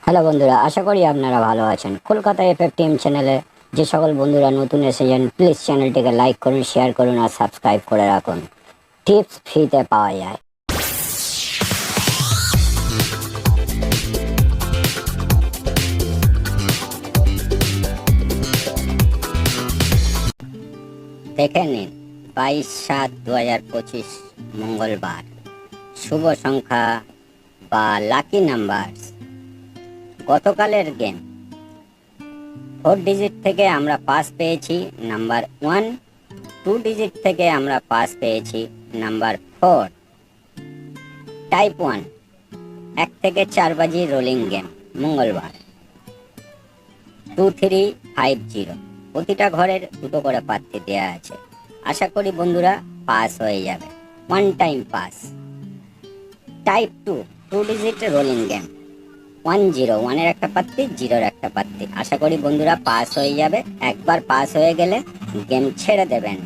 Hello বন্ধুরা, আশা করি আপনারা ভালো আছেন। কলকাতা এফএফ টিম চ্যানেলে যে সকল বন্ধুরা নতুন এসেছেন, প্লিজ চ্যানেলটিকে লাইক করুন, শেয়ার করুন আর সাবস্ক্রাইব করে রাখুন। টিপস ফ্রিতে পাওয়া যায়। দেখে নিন 22/7/2025 মঙ্গলবার। শুভ সংখ্যা বা লাকি নাম্বার। গতকালের গেম 4 ডিজিট থেকে আমরা পাস পেয়েছি নাম্বার 1, 2 ডিজিট থেকে আমরা পাস পেয়েছি নাম্বার 4। টাইপ 1 1 থেকে 4 বাজি রোলিং গেম মঙ্গলবার। 2350 প্রতিটা ঘরের দুটো করে প্রার্থী দেওয়া আছে। আশা করি বন্ধুরা পাস হয়ে যাবে, one time pass. Type 2 2 digit rolling game 101 এর একটা প্রার্থী, 0-র একটা প্রার্থী। আশা করি বন্ধুরা পাস হয়ে যাবে। একবার পাস হয়ে গেলে গেম ছেড়ে দেবেন।